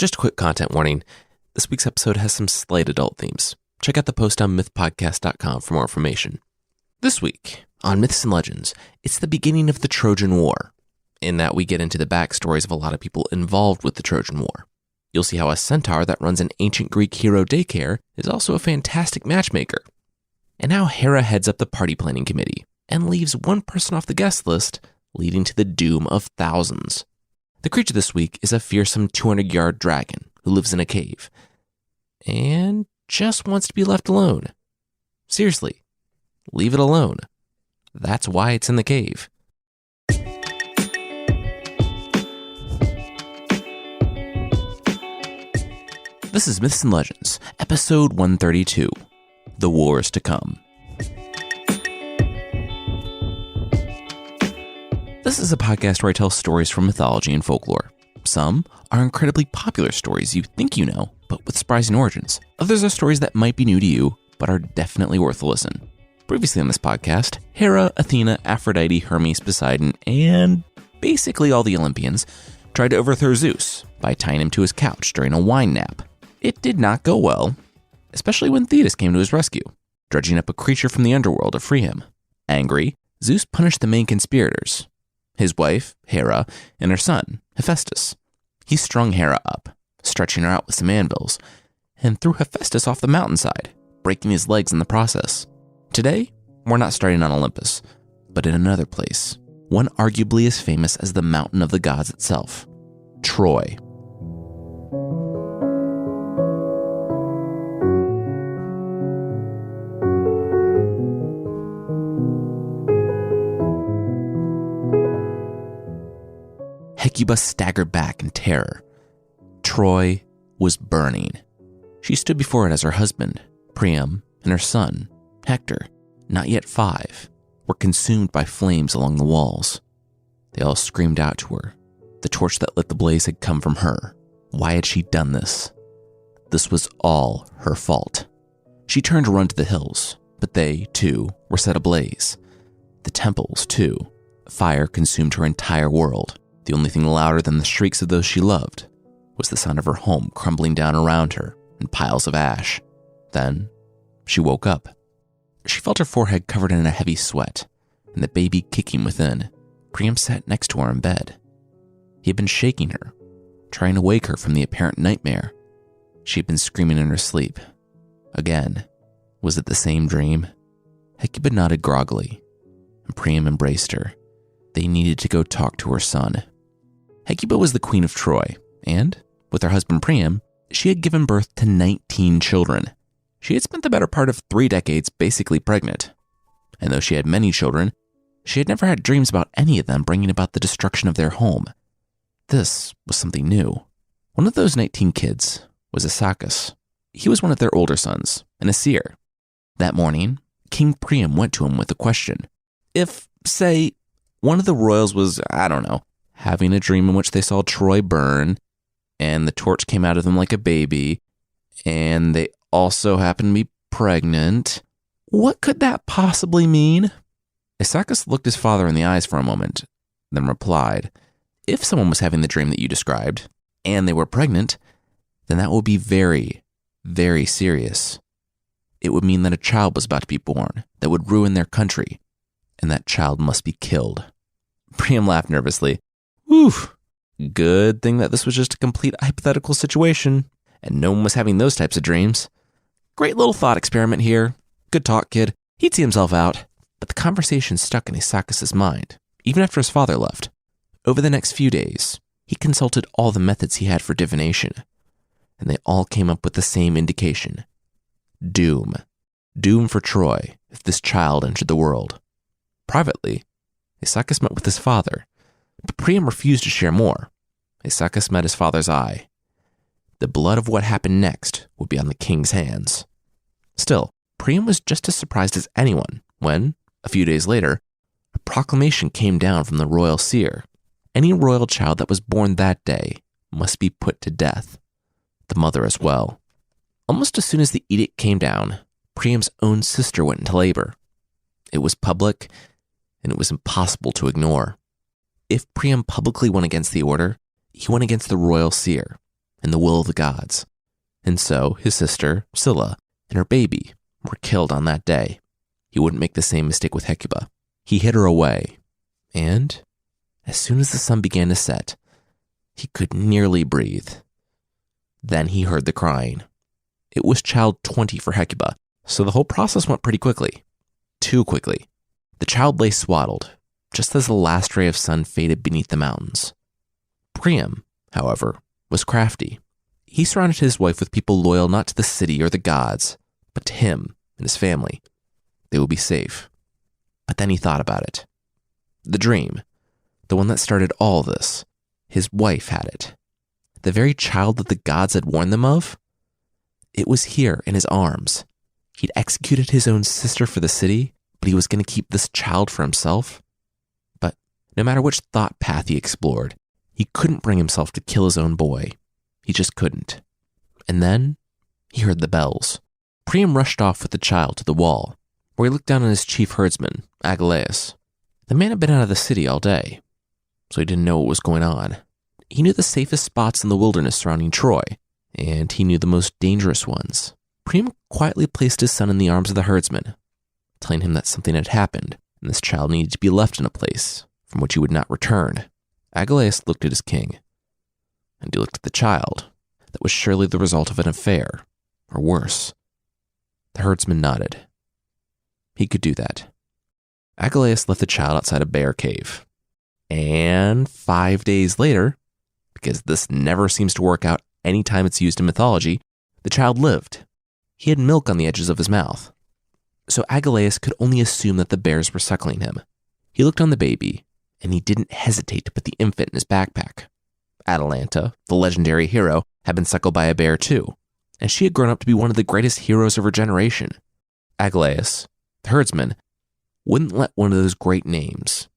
Just a quick content warning. This week's episode has some slight adult themes. Check out the post on mythpodcast.com for more information. This week, on Myths and Legends, it's the beginning of the Trojan War, in that we get into the backstories of a lot of people involved with the Trojan War. You'll see how a centaur that runs an ancient Greek hero daycare is also a fantastic matchmaker. And how Hera heads up the party planning committee and leaves one person off the guest list, leading to the doom of thousands. The creature this week is a fearsome 200-yard dragon who lives in a cave and just wants to be left alone. Seriously, leave it alone. That's why it's in the cave. This is Myths and Legends, episode 132, The Wars to Come. This is a podcast where I tell stories from mythology and folklore. Some are incredibly popular stories you think you know, but with surprising origins. Others are stories that might be new to you, but are definitely worth a listen. Previously on this podcast, Hera, Athena, Aphrodite, Hermes, Poseidon, and basically all the Olympians tried to overthrow Zeus by tying him to his couch during a wine nap. It did not go well, especially when Thetis came to his rescue, dredging up a creature from the underworld to free him. Angry, Zeus punished the main conspirators, his wife, Hera, and her son, Hephaestus. He strung Hera up, stretching her out with some anvils, and threw Hephaestus off the mountainside, breaking his legs in the process. Today, we're not starting on Olympus, but in another place, one arguably as famous as the mountain of the gods itself, Troy. Hecuba staggered back in terror. Troy was burning. She stood before it as her husband, Priam, and her son, Hector, not yet 5, were consumed by flames along the walls. They all screamed out to her. The torch that lit the blaze had come from her. Why had she done this? This was all her fault. She turned to run to the hills, but they, too, were set ablaze. The temples, too. Fire consumed her entire world. The only thing louder than the shrieks of those she loved was the sound of her home crumbling down around her in piles of ash. Then, she woke up. She felt her forehead covered in a heavy sweat, and the baby kicking within. Priam sat next to her in bed. He had been shaking her, trying to wake her from the apparent nightmare. She had been screaming in her sleep. Again, was it the same dream? Hecuba nodded groggily, and Priam embraced her. They needed to go talk to her son. Hecuba was the queen of Troy, and, with her husband Priam, she had given birth to 19 children. She had spent the better part of 3 decades basically pregnant. And though she had many children, she had never had dreams about any of them bringing about the destruction of their home. This was something new. One of those 19 kids was Isaacus. He was one of their older sons, and a seer. That morning, King Priam went to him with a question. If, say, one of the royals was, having a dream in which they saw Troy burn, and the torch came out of them like a baby, and they also happened to be pregnant, what could that possibly mean? Isaacus looked his father in the eyes for a moment, then replied, if someone was having the dream that you described, and they were pregnant, then that would be very, very serious. It would mean that a child was about to be born that would ruin their country, and that child must be killed. Priam laughed nervously. Oof, good thing that this was just a complete hypothetical situation, and no one was having those types of dreams. Great little thought experiment here. Good talk, kid. He'd see himself out. But the conversation stuck in Isaacus' mind, even after his father left. Over the next few days, he consulted all the methods he had for divination, and they all came up with the same indication. Doom. Doom for Troy if this child entered the world. Privately, Isaacus met with his father, but Priam refused to share more. Isaacus met his father's eye. The blood of what happened next would be on the king's hands. Still, Priam was just as surprised as anyone when, a few days later, a proclamation came down from the royal seer. Any royal child that was born that day must be put to death, the mother as well. Almost as soon as the edict came down, Priam's own sister went into labor. It was public, and it was impossible to ignore. If Priam publicly went against the order, he went against the royal seer, and the will of the gods. And so his sister, Scylla, and her baby were killed on that day. He wouldn't make the same mistake with Hecuba. He hid her away, and as soon as the sun began to set, he could nearly breathe. Then he heard the crying. It was child 20 for Hecuba, so the whole process went pretty quickly. Too quickly. The child lay swaddled, just as the last ray of sun faded beneath the mountains. Priam, however, was crafty. He surrounded his wife with people loyal not to the city or the gods, but to him and his family. They would be safe. But then he thought about it. The dream, the one that started all this, his wife had it. The very child that the gods had warned them of? It was here in his arms. He'd executed his own sister for the city, but he was going to keep this child for himself. But no matter which thought path he explored, he couldn't bring himself to kill his own boy. He just couldn't. And then he heard the bells. Priam rushed off with the child to the wall, where he looked down on his chief herdsman, Agelaus. The man had been out of the city all day, so he didn't know what was going on. He knew the safest spots in the wilderness surrounding Troy, and he knew the most dangerous ones. Priam quietly placed his son in the arms of the herdsman, telling him that something had happened, and this child needed to be left in a place from which he would not return. Agelaus looked at his king, and he looked at the child. That was surely the result of an affair, or worse. The herdsman nodded. He could do that. Agelaus left the child outside a bear cave. And 5 days later, because this never seems to work out any time it's used in mythology, the child lived. He had milk on the edges of his mouth. So Agelaus could only assume that the bears were suckling him. He looked on the baby, and he didn't hesitate to put the infant in his backpack. Atalanta, the legendary hero, had been suckled by a bear too, and she had grown up to be one of the greatest heroes of her generation. Agelaus, the herdsman, wouldn't let one of those great names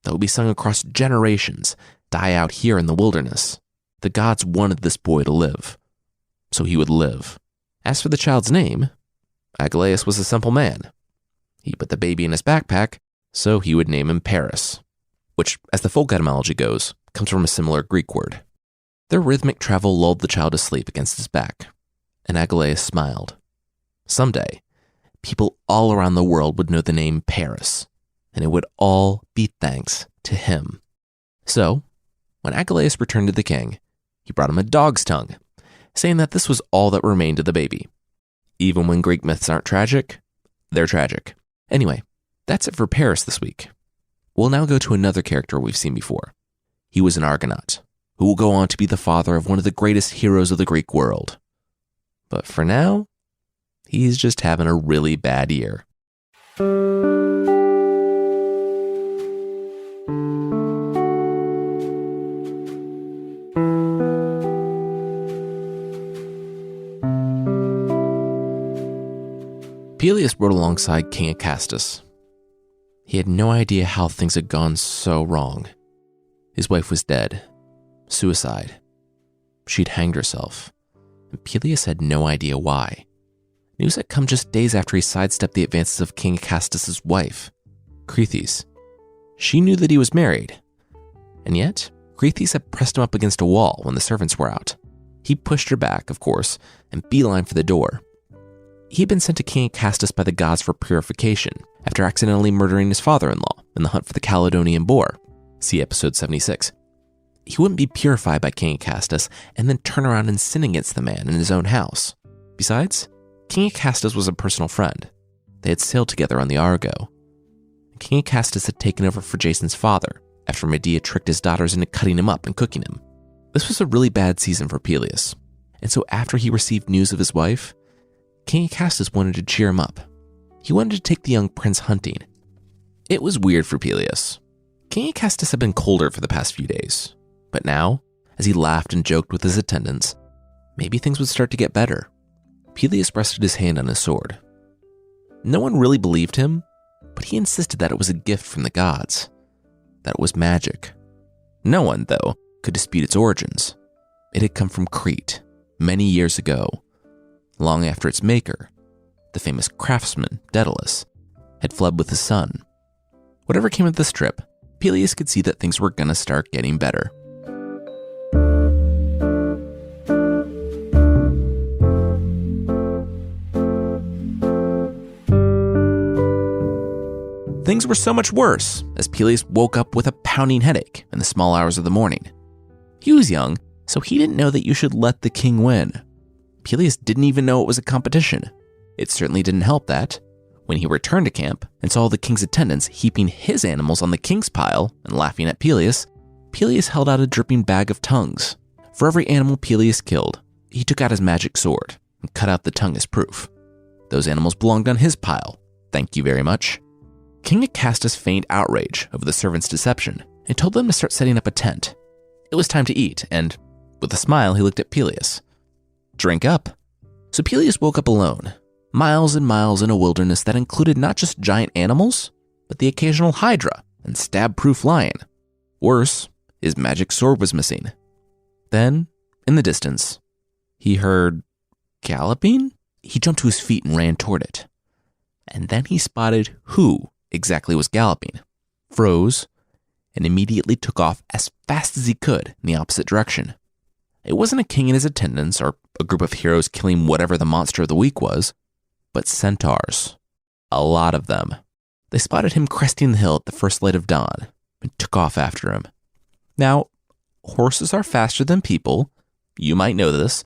that would be sung across generations die out here in the wilderness. The gods wanted this boy to live, so he would live. As for the child's name, Agelaus was a simple man. He put the baby in his backpack, so he would name him Paris, which, as the folk etymology goes, comes from a similar Greek word. Their rhythmic travel lulled the child to sleep against his back, and Agelaus smiled. Someday, people all around the world would know the name Paris, and it would all be thanks to him. So, when Agelaus returned to the king, he brought him a dog's tongue, saying that this was all that remained of the baby. Even when Greek myths aren't tragic, they're tragic. Anyway, that's it for Paris this week. We'll now go to another character we've seen before. He was an Argonaut, who will go on to be the father of one of the greatest heroes of the Greek world. But for now, he's just having a really bad year. Peleus rode alongside King Acastus. He had no idea how things had gone so wrong. His wife was dead. Suicide. She'd hanged herself. And Peleus had no idea why. News had come just days after he sidestepped the advances of King Acastus' wife, Cretheus. She knew that he was married. And yet, Cretheus had pressed him up against a wall when the servants were out. He pushed her back, of course, and beelined for the door. He had been sent to King Acastus by the gods for purification after accidentally murdering his father-in-law in the hunt for the Caledonian boar. See episode 76. He wouldn't be purified by King Acastus and then turn around and sin against the man in his own house. Besides, King Acastus was a personal friend. They had sailed together on the Argo. King Acastus had taken over for Jason's father after Medea tricked his daughters into cutting him up and cooking him. This was a really bad season for Peleus, and so after he received news of his wife, King Acastus wanted to cheer him up. He wanted to take the young prince hunting. It was weird for Peleus. King Acastus had been colder for the past few days, but now, as he laughed and joked with his attendants, maybe things would start to get better. Peleus rested his hand on his sword. No one really believed him, but he insisted that it was a gift from the gods, that it was magic. No one, though, could dispute its origins. It had come from Crete, many years ago, long after its maker, the famous craftsman Daedalus, had fled with his son. Whatever came of this trip, Peleus could see that things were going to start getting better. things were so much worse as Peleus woke up with a pounding headache in the small hours of the morning. He was young, so he didn't know that you should let the king win. Peleus didn't even know it was a competition. It certainly didn't help that, when he returned to camp and saw the king's attendants heaping his animals on the king's pile and laughing at Peleus, Peleus held out a dripping bag of tongues. For every animal Peleus killed, he took out his magic sword and cut out the tongue as proof. Those animals belonged on his pile. Thank you very much. King Acastus feigned outrage over the servants' deception and told them to start setting up a tent. It was time to eat, and with a smile, he looked at Peleus. Drink up. So Peleus woke up alone, miles and miles in a wilderness that included not just giant animals, but the occasional hydra and stab-proof lion. Worse, his magic sword was missing. Then, in the distance, he heard galloping? He jumped to his feet and ran toward it. And then he spotted who exactly was galloping, froze, and immediately took off as fast as he could in the opposite direction. It wasn't a king and his attendants or a group of heroes killing whatever the monster of the week was, but centaurs. A lot of them. They spotted him cresting the hill at the first light of dawn and took off after him. Now, horses are faster than people. You might know this.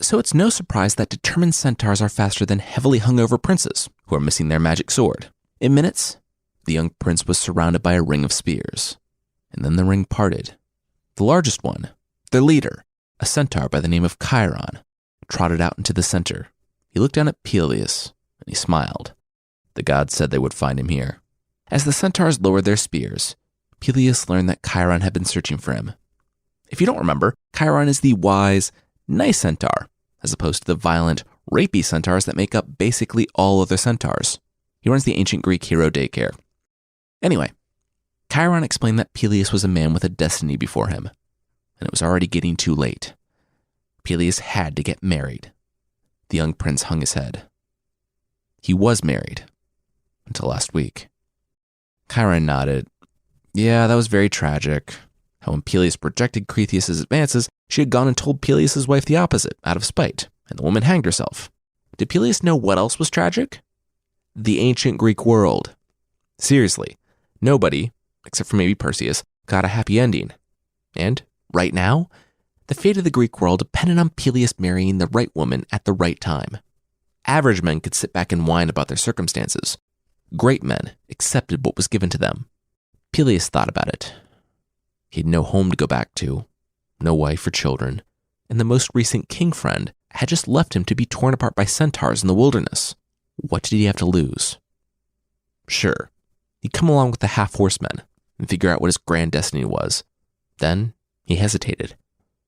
So it's no surprise that determined centaurs are faster than heavily hungover princes who are missing their magic sword. In minutes, the young prince was surrounded by a ring of spears, and then the ring parted. The largest one, their leader, a centaur by the name of Chiron, trotted out into the center. He looked down at Peleus, and he smiled. The gods said they would find him here. As the centaurs lowered their spears, Peleus learned that Chiron had been searching for him. If you don't remember, Chiron is the wise, nice centaur, as opposed to the violent, rapey centaurs that make up basically all other centaurs. He runs the ancient Greek hero daycare. Anyway, Chiron explained that Peleus was a man with a destiny before him, and it was already getting too late. Peleus had to get married. The young prince hung his head. He was married, until last week. Chiron nodded. Yeah, that was very tragic. How when Peleus projected Cretheus' advances, she had gone and told Peleus' wife the opposite, out of spite, and the woman hanged herself. Did Peleus know what else was tragic? The ancient Greek world. Seriously, nobody, except for maybe Perseus, got a happy ending. And, right now, the fate of the Greek world depended on Peleus marrying the right woman at the right time. Average men could sit back and whine about their circumstances. Great men accepted what was given to them. Peleus thought about it. He had no home to go back to, no wife or children, and the most recent king friend had just left him to be torn apart by centaurs in the wilderness. What did he have to lose? Sure, he'd come along with the half-horsemen and figure out what his grand destiny was. Then he hesitated.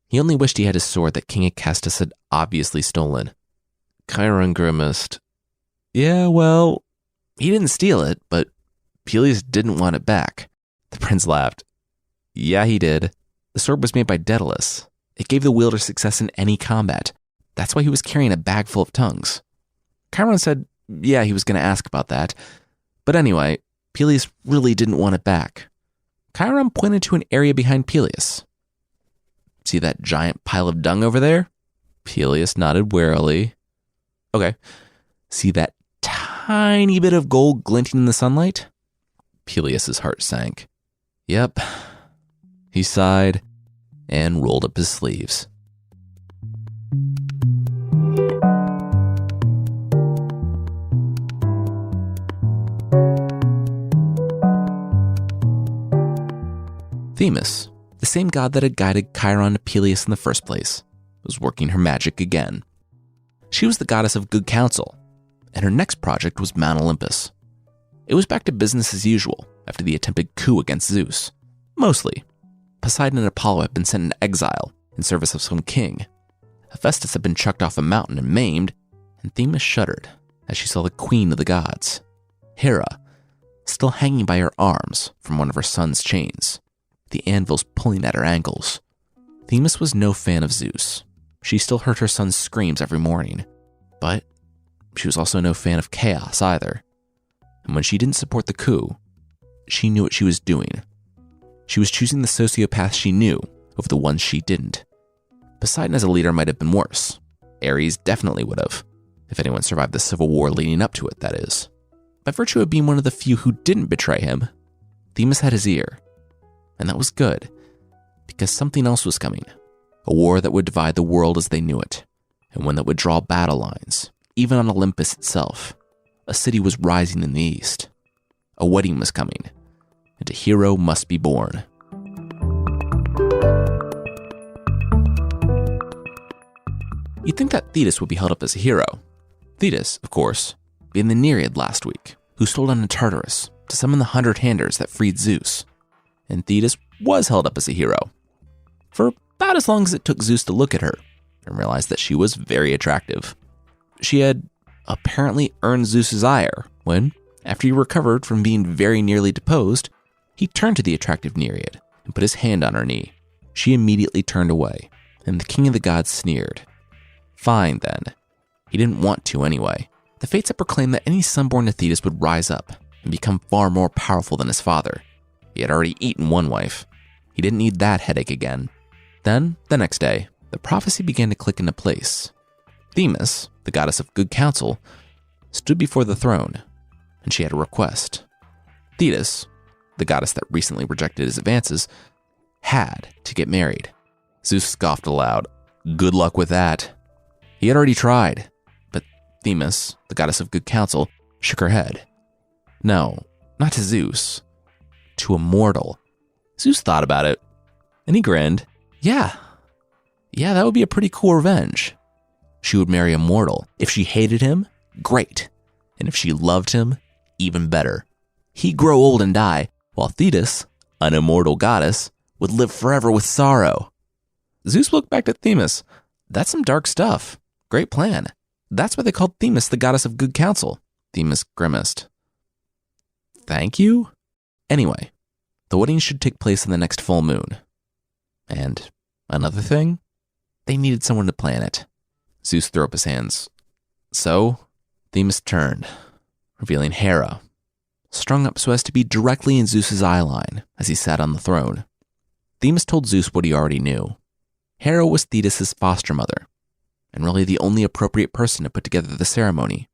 He only wished he had his sword that King Acastus had obviously stolen. Chiron grimaced. Yeah, well, he didn't steal it, but Peleus didn't want it back. The prince laughed. Yeah, he did. The sword was made by Daedalus. It gave the wielder success in any combat. That's why he was carrying a bag full of tongues. Chiron said, yeah, he was going to ask about that. But anyway, Peleus really didn't want it back. Chiron pointed to an area behind Peleus. See that giant pile of dung over there? Peleus nodded warily. Okay. See that tiny bit of gold glinting in the sunlight? Peleus' heart sank. Yep. He sighed and rolled up his sleeves. Themis, the same god that had guided Chiron to Peleus in the first place, was working her magic again. She was the goddess of good counsel, and her next project was Mount Olympus. It was back to business as usual after the attempted coup against Zeus. Mostly, Poseidon and Apollo had been sent into exile in service of some king. Hephaestus had been chucked off a mountain and maimed, and Themis shuddered as she saw the queen of the gods, Hera, still hanging by her arms from one of her son's chains, the anvils pulling at her ankles. Themis was no fan of Zeus. She still heard her son's screams every morning, but she was also no fan of chaos either. And when she didn't support the coup, she knew what she was doing. She was choosing the sociopaths she knew over the ones she didn't. Poseidon as a leader might have been worse. Ares definitely would have, if anyone survived the civil war leading up to it, that is. By virtue of being one of the few who didn't betray him, Themis had his ear. And that was good, because something else was coming. A war that would divide the world as they knew it, and one that would draw battle lines, even on Olympus itself. A city was rising in the east. A wedding was coming, and a hero must be born. You'd think that Thetis would be held up as a hero. Thetis, of course, being the Nereid last week, who stole down to Tartarus to summon the 100-handers that freed Zeus. And Thetis was held up as a hero, for about as long as it took Zeus to look at her and realize that she was very attractive. She had apparently earned Zeus's ire when, after he recovered from being very nearly deposed, he turned to the attractive Nereid and put his hand on her knee. She immediately turned away, and the king of the gods sneered. Fine, then. He didn't want to anyway. The fates had proclaimed that any son born to Thetis would rise up and become far more powerful than his father. He had already eaten one wife. He didn't need that headache again. Then, the next day, the prophecy began to click into place. Themis, the goddess of good counsel, stood before the throne, and she had a request. Thetis, the goddess that recently rejected his advances, had to get married. Zeus scoffed aloud. Good luck with that. He had already tried, but Themis, the goddess of good counsel, shook her head. No, not to Zeus. To a mortal. Zeus thought about it, and he grinned. Yeah, that would be a pretty cool revenge. She would marry a mortal. If she hated him, great. And if she loved him, even better. He'd grow old and die, while Thetis, an immortal goddess, would live forever with sorrow. Zeus looked back at Themis. That's some dark stuff. Great plan. That's why they called Themis the goddess of good counsel. Themis grimaced. Thank you? Anyway, the wedding should take place on the next full moon. And another thing, they needed someone to plan it. Zeus threw up his hands. So, Themis turned, revealing Hera, strung up so as to be directly in Zeus's eye line as he sat on the throne. Themis told Zeus what he already knew. Hera was Thetis' foster mother, and really the only appropriate person to put together the ceremony.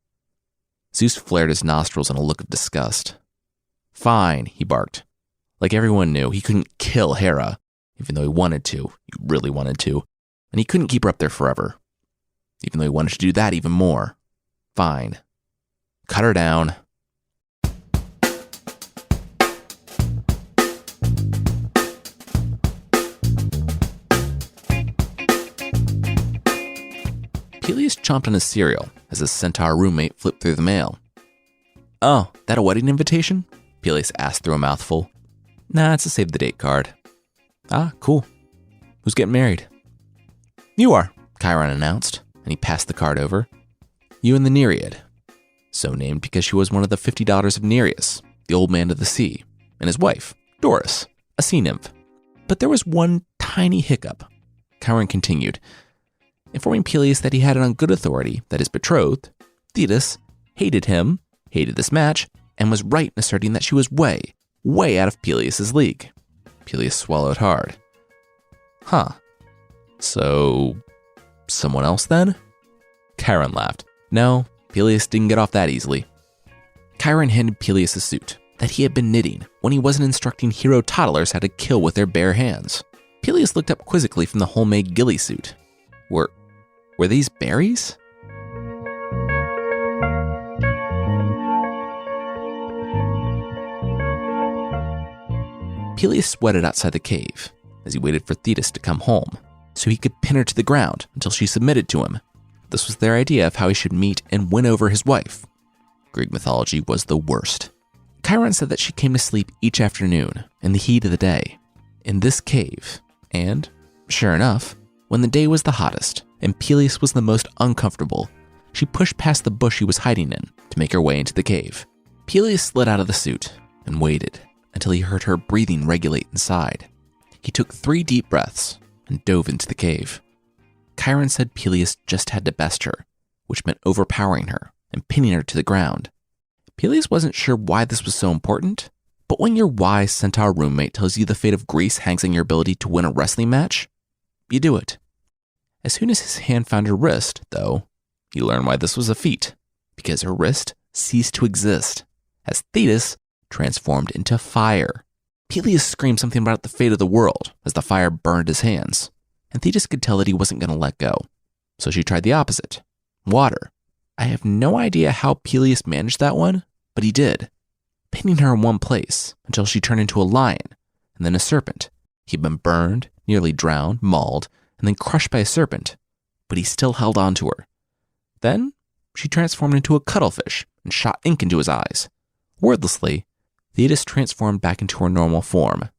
Zeus flared his nostrils in a look of disgust. Fine, he barked. Like everyone knew, he couldn't kill Hera, even though he wanted to. He really wanted to. And he couldn't keep her up there forever, even though he wanted to do that even more. Fine. Cut her down. Peleus chomped on his cereal as his centaur roommate flipped through the mail. Oh, that a wedding invitation? Peleus asked through a mouthful. Nah, it's a save-the-date card. Ah, cool. Who's getting married? You are, Chiron announced, and he passed the card over. You and the Nereid. So named because she was one of the 50 daughters of Nereus, the old man of the sea, and his wife, Doris, a sea nymph. But there was one tiny hiccup. Chiron continued, informing Peleus that he had it on good authority that his betrothed, Thetis, hated him, hated this match, and was right in asserting that she was way out of Peleus' league. Peleus swallowed hard. Huh. So, someone else then? Chiron laughed. No, Peleus didn't get off that easily. Chiron handed Peleus a suit that he had been knitting when he wasn't instructing hero toddlers how to kill with their bare hands. Peleus looked up quizzically from the homemade ghillie suit. Were these berries? Peleus sweated outside the cave as he waited for Thetis to come home so he could pin her to the ground until she submitted to him. This was their idea of how he should meet and win over his wife. Greek mythology was the worst. Chiron said that she came to sleep each afternoon in the heat of the day in this cave, and, sure enough, when the day was the hottest and Peleus was the most uncomfortable, she pushed past the bush he was hiding in to make her way into the cave. Peleus slid out of the suit and waited until he heard her breathing regulate inside. He took 3 deep breaths and dove into the cave. Chiron said Peleus just had to best her, which meant overpowering her and pinning her to the ground. Peleus wasn't sure why this was so important, but when your wise centaur roommate tells you the fate of Greece hangs on your ability to win a wrestling match, you do it. As soon as his hand found her wrist, though, he learned why this was a feat, because her wrist ceased to exist. as Thetis transformed into fire. Peleus screamed something about the fate of the world as the fire burned his hands, and Thetis could tell that he wasn't going to let go. So she tried the opposite, water. I have no idea how Peleus managed that one, but he did, pinning her in one place until she turned into a lion and then a serpent. He'd been burned, nearly drowned, mauled, and then crushed by a serpent, but he still held on to her. Then she transformed into a cuttlefish and shot ink into his eyes. Wordlessly, Thetis transformed back into her normal form,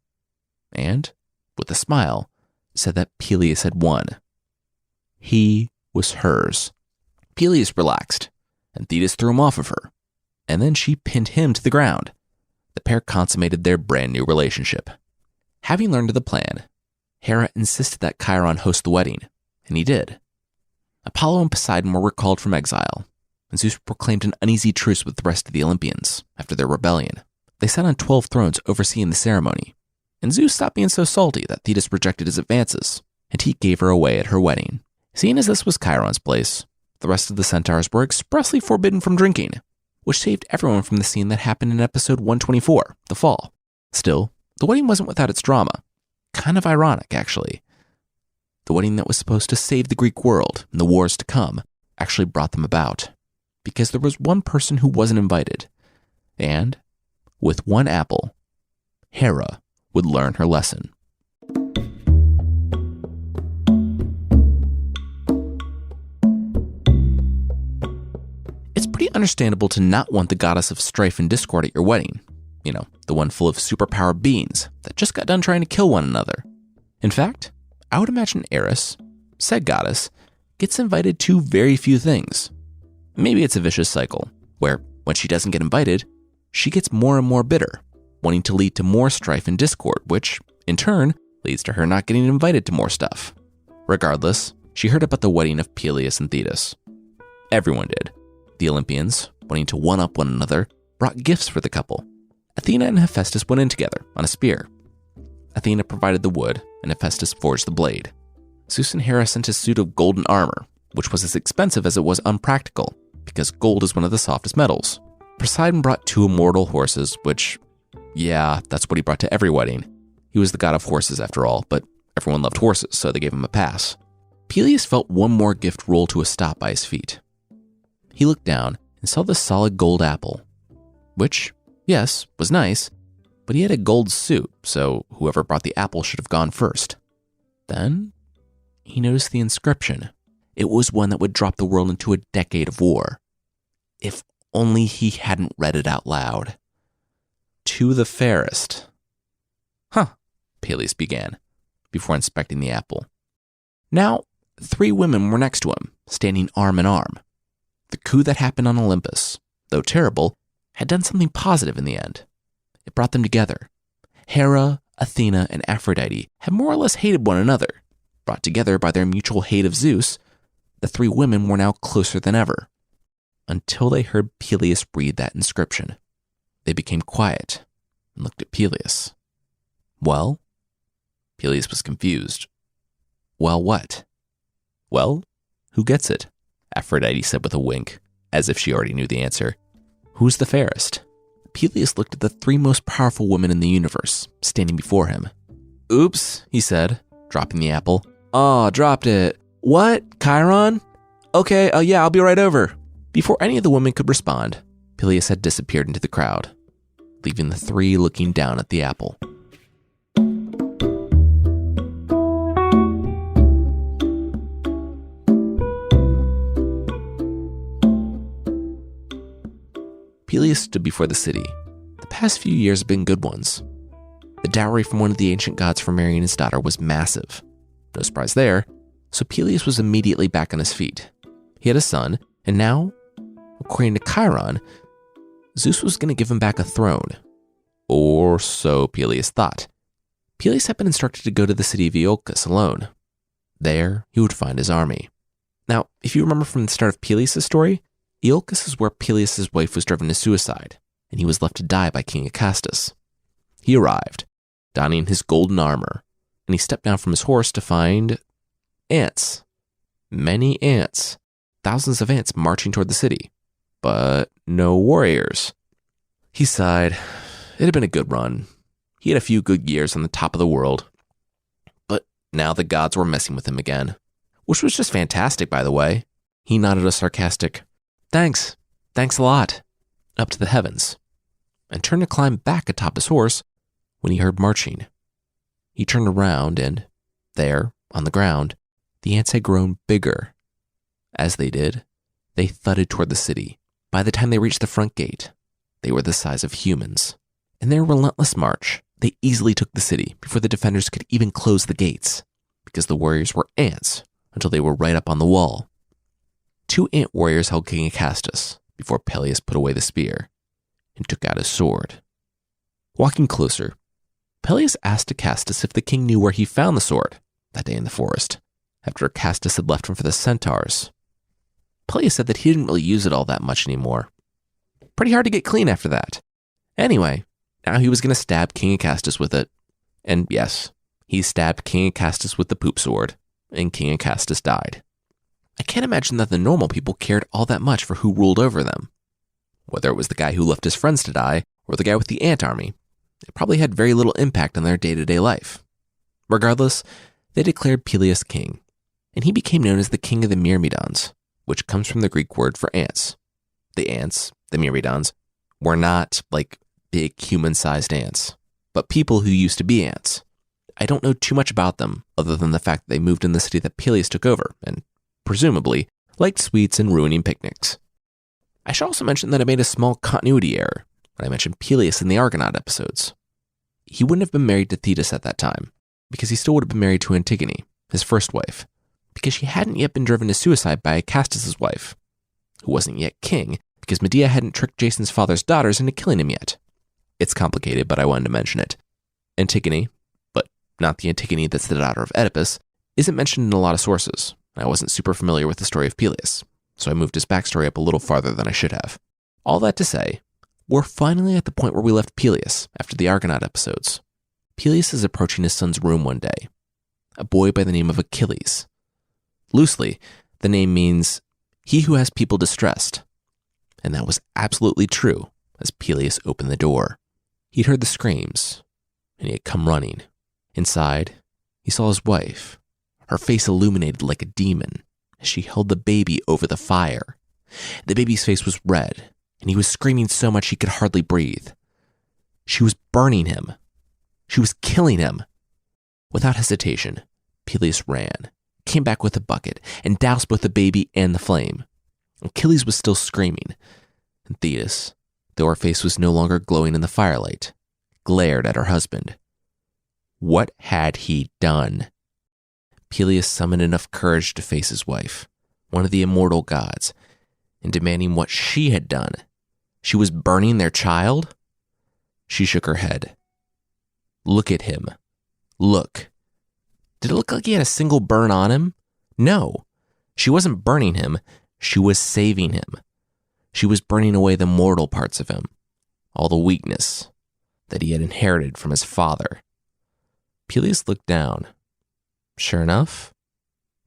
and, with a smile, said that Peleus had won. He was hers. Peleus relaxed, and Thetis threw him off of her, and then she pinned him to the ground. The pair consummated their brand new relationship. Having learned of the plan, Hera insisted that Chiron host the wedding, and he did. Apollo and Poseidon were recalled from exile, and Zeus proclaimed an uneasy truce with the rest of the Olympians after their rebellion. They sat on 12 thrones overseeing the ceremony, and Zeus stopped being so salty that Thetis rejected his advances, and he gave her away at her wedding. Seeing as this was Chiron's place, the rest of the centaurs were expressly forbidden from drinking, which saved everyone from the scene that happened in episode 124, The Fall. Still, the wedding wasn't without its drama. Kind of ironic, actually. The wedding that was supposed to save the Greek world in the wars to come actually brought them about, because there was one person who wasn't invited, and, with one apple, Hera would learn her lesson. It's pretty understandable to not want the goddess of strife and discord at your wedding. You know, the one full of superpowered beings that just got done trying to kill one another. In fact, I would imagine Eris, said goddess, gets invited to very few things. Maybe it's a vicious cycle, where when she doesn't get invited, she gets more and more bitter, wanting to lead to more strife and discord, which, in turn, leads to her not getting invited to more stuff. Regardless, she heard about the wedding of Peleus and Thetis. Everyone did. The Olympians, wanting to one-up one another, brought gifts for the couple. Athena and Hephaestus went in together on a spear. Athena provided the wood, and Hephaestus forged the blade. Zeus and Hera sent a suit of golden armor, which was as expensive as it was unpractical, because gold is one of the softest metals. Poseidon brought 2 immortal horses, which, yeah, that's what he brought to every wedding. He was the god of horses after all, but everyone loved horses, so they gave him a pass. Peleus felt one more gift roll to a stop by his feet. He looked down and saw the solid gold apple, which, yes, was nice, but he had a gold suit, so whoever brought the apple should have gone first. Then, he noticed the inscription. It was one that would drop the world into a decade of war. If only he hadn't read it out loud. To the fairest. Huh, Peleus began, before inspecting the apple. Now, 3 women were next to him, standing arm in arm. The coup that happened on Olympus, though terrible, had done something positive in the end. It brought them together. Hera, Athena, and Aphrodite had more or less hated one another. Brought together by their mutual hate of Zeus, the 3 women were now closer than ever. Until they heard Peleus read that inscription. They became quiet and looked at Peleus. Well? Peleus was confused. Well, what? Well, who gets it? Aphrodite said with a wink, as if she already knew the answer. Who's the fairest? Peleus looked at the 3 most powerful women in the universe, standing before him. Oops, he said, dropping the apple. Aw, dropped it. What? Chiron? Okay, yeah, I'll be right over. Before any of the women could respond, Peleus had disappeared into the crowd, leaving the 3 looking down at the apple. Peleus stood before the city. The past few years have been good ones. The dowry from one of the ancient gods for marrying his daughter was massive. No surprise there, so Peleus was immediately back on his feet. He had a son, and now, according to Chiron, Zeus was going to give him back a throne. Or so Peleus thought. Peleus had been instructed to go to the city of Iolcus alone. There, he would find his army. Now, if you remember from the start of Peleus' story, Iolcus is where Peleus' wife was driven to suicide, and he was left to die by King Acastus. He arrived, donning his golden armor, and he stepped down from his horse to find ants. Many ants. Thousands of ants marching toward the city, but no warriors. He sighed. It had been a good run. He had a few good years on the top of the world. But now the gods were messing with him again. Which was just fantastic, by the way. He nodded a sarcastic, "Thanks. Thanks a lot," up to the heavens, and turned to climb back atop his horse when he heard marching. He turned around and, there, on the ground, the ants had grown bigger. As they did, they thudded toward the city. By the time they reached the front gate, they were the size of humans. In their relentless march, they easily took the city before the defenders could even close the gates, because the warriors were ants until they were right up on the wall. 2 ant warriors held King Acastus before Peleus put away the spear and took out his sword. Walking closer, Peleus asked Acastus if the king knew where he found the sword that day in the forest, after Acastus had left him for the centaurs. Peleus said that he didn't really use it all that much anymore. Pretty hard to get clean after that. Anyway, now he was going to stab King Acastus with it. And yes, he stabbed King Acastus with the poop sword, and King Acastus died. I can't imagine that the normal people cared all that much for who ruled over them. Whether it was the guy who left his friends to die, or the guy with the ant army, it probably had very little impact on their day-to-day life. Regardless, they declared Peleus king, and he became known as the king of the Myrmidons, which comes from the Greek word for ants. The ants, the Myrmidons, were not like big human-sized ants, but people who used to be ants. I don't know too much about them, other than the fact that they moved in the city that Peleus took over, and presumably liked sweets and ruining picnics. I should also mention that I made a small continuity error when I mentioned Peleus in the Argonaut episodes. He wouldn't have been married to Thetis at that time, because he still would have been married to Antigone, his first wife, because she hadn't yet been driven to suicide by Acastus' wife, who wasn't yet king, because Medea hadn't tricked Jason's father's daughters into killing him yet. It's complicated, but I wanted to mention it. Antigone, but not the Antigone that's the daughter of Oedipus, isn't mentioned in a lot of sources. I wasn't super familiar with the story of Peleus, so I moved his backstory up a little farther than I should have. All that to say, we're finally at the point where we left Peleus after the Argonaut episodes. Peleus is approaching his son's room one day, a boy by the name of Achilles. Loosely, the name means he who has people distressed, and that was absolutely true as Peleus opened the door. He'd heard the screams, and he had come running. Inside, he saw his wife, her face illuminated like a demon as she held the baby over the fire. The baby's face was red, and he was screaming so much he could hardly breathe. She was burning him. She was killing him. Without hesitation, Peleus ran, came back with a bucket, and doused both the baby and the flame. Achilles was still screaming, and Thetis, though her face was no longer glowing in the firelight, glared at her husband. What had he done? Peleus summoned enough courage to face his wife, one of the immortal gods, and demanding what she had done. She was burning their child? She shook her head. Look at him. Look. Did it look like he had a single burn on him? No. She wasn't burning him. She was saving him. She was burning away the mortal parts of him, all the weakness that he had inherited from his father. Peleus looked down. Sure enough,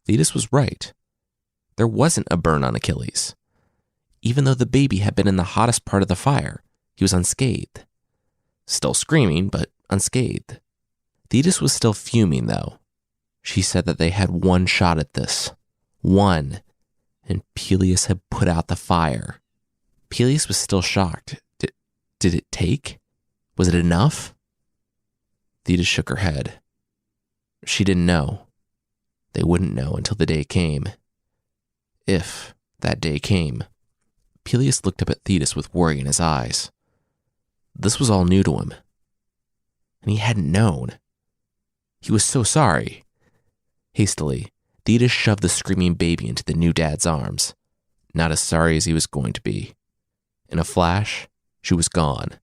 Thetis was right. There wasn't a burn on Achilles. Even though the baby had been in the hottest part of the fire, he was unscathed. Still screaming, but unscathed. Thetis was still fuming, though. She said that they had one shot at this. One. And Peleus had put out the fire. Peleus was still shocked. Did it take? Was it enough? Thetis shook her head. She didn't know. They wouldn't know until the day came. If that day came. Peleus looked up at Thetis with worry in his eyes. This was all new to him. And he hadn't known. He was so sorry. Hastily, Thetis shoved the screaming baby into the new dad's arms, not as sorry as he was going to be. In a flash, she was gone,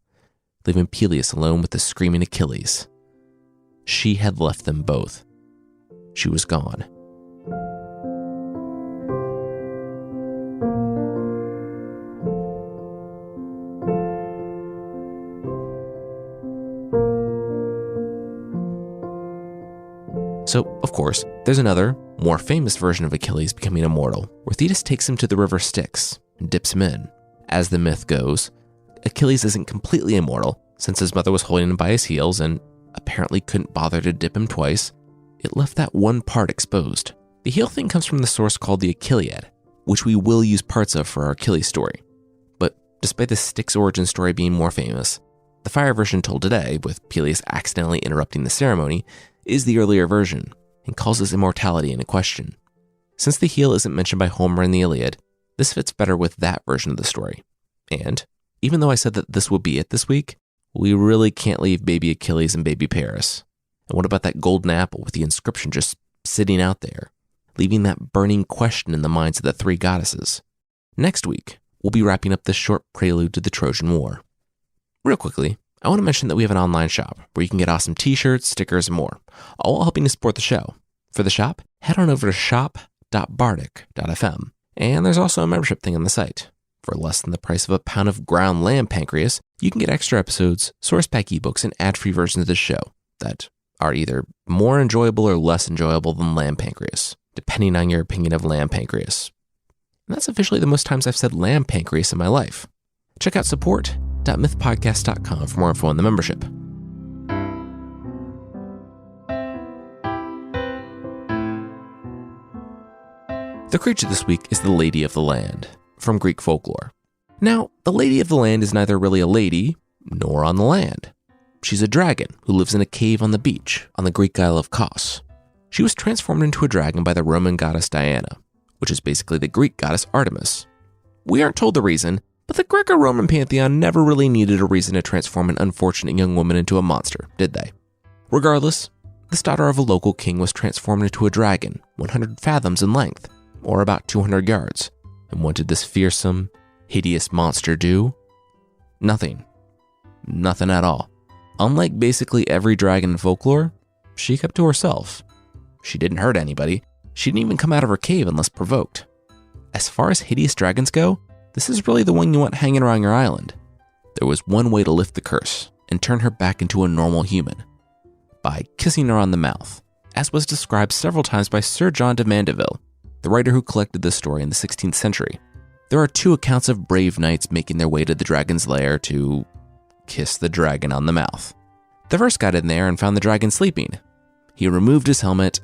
leaving Peleus alone with the screaming Achilles. She had left them both. She was gone. So, of course, there's another, more famous version of Achilles becoming immortal, where Thetis takes him to the river Styx and dips him in. As the myth goes, Achilles isn't completely immortal, since his mother was holding him by his heels and apparently couldn't bother to dip him twice. It left that one part exposed. The heel thing comes from the source called the Achilleid, which we will use parts of for our Achilles story. But despite the Styx origin story being more famous, the fire version told today, with Peleus accidentally interrupting the ceremony, is the earlier version and calls his immortality into question. Since the heel isn't mentioned by Homer in the Iliad, this fits better with that version of the story. And even though I said that this would be it this week, we really can't leave baby Achilles and baby Paris. And what about that golden apple with the inscription just sitting out there, leaving that burning question in the minds of the three goddesses? Next week, we'll be wrapping up this short prelude to the Trojan War. Real quickly, I want to mention that we have an online shop where you can get awesome t-shirts, stickers, and more, all while helping to support the show. For the shop, head on over to shop.bardic.fm, and there's also a membership thing on the site. For less than the price of a pound of ground lamb pancreas, you can get extra episodes, source pack ebooks, and ad-free versions of the show that are either more enjoyable or less enjoyable than lamb pancreas, depending on your opinion of lamb pancreas. And that's officially the most times I've said lamb pancreas in my life. Check out support.mythpodcast.com for more info on the membership. The creature this week is the Lady of the Land, from Greek folklore. Now, the Lady of the Land is neither really a lady nor on the land. She's a dragon who lives in a cave on the beach on the Greek Isle of Kos. She was transformed into a dragon by the Roman goddess Diana, which is basically the Greek goddess Artemis. We aren't told the reason, but the Greco-Roman pantheon never really needed a reason to transform an unfortunate young woman into a monster, did they? Regardless, this daughter of a local king was transformed into a dragon 100 fathoms in length, or about 200 yards. And what did this fearsome, hideous monster do? Nothing. Nothing at all. Unlike basically every dragon in folklore, she kept to herself. She didn't hurt anybody. She didn't even come out of her cave unless provoked. As far as hideous dragons go, this is really the one you want hanging around your island. There was one way to lift the curse and turn her back into a normal human: by kissing her on the mouth, as was described several times by Sir John de Mandeville, the writer who collected this story in the 16th century. There are two accounts of brave knights making their way to the dragon's lair to kiss the dragon on the mouth. The first got in there and found the dragon sleeping. He removed his helmet,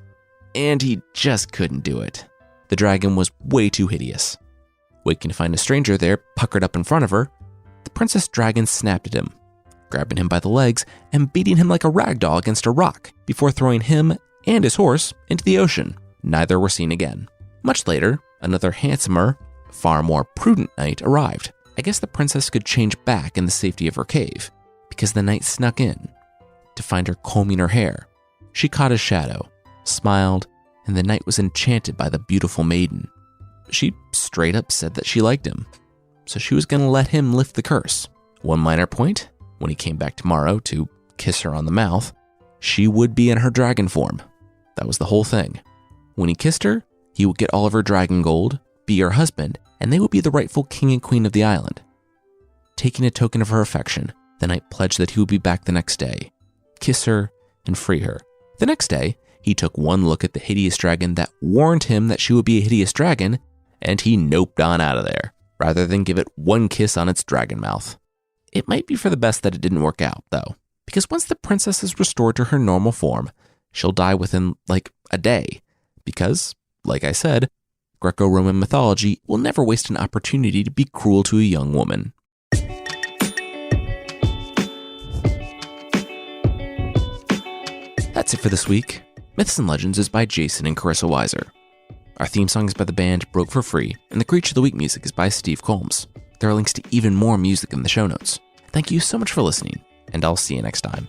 and he just couldn't do it. The dragon was way too hideous. Waking to find a stranger there puckered up in front of her, the princess dragon snapped at him, grabbing him by the legs and beating him like a rag doll against a rock before throwing him and his horse into the ocean. Neither were seen again. Much later, another handsomer, far more prudent knight arrived. I guess the princess could change back in the safety of her cave, because the knight snuck in to find her combing her hair. She caught his shadow, smiled, and the knight was enchanted by the beautiful maiden. She straight up said that she liked him, so she was going to let him lift the curse. One minor point, when he came back tomorrow to kiss her on the mouth, she would be in her dragon form. That was the whole thing. When he kissed her, he would get all of her dragon gold, be her husband, and they would be the rightful king and queen of the island. Taking a token of her affection, the knight pledged that he would be back the next day, kiss her, and free her. The next day, he took one look at the hideous dragon that warned him that she would be a hideous dragon, and he noped on out of there, rather than give it one kiss on its dragon mouth. It might be for the best that it didn't work out, though, because once the princess is restored to her normal form, she'll die within, a day, because, like I said, Greco-Roman mythology will never waste an opportunity to be cruel to a young woman. That's it for this week. Myths and Legends is by Jason and Carissa Weiser. Our theme song is by the band Broke for Free, and the Creature of the Week music is by Steve Combs. There are links to even more music in the show notes. Thank you so much for listening, and I'll see you next time.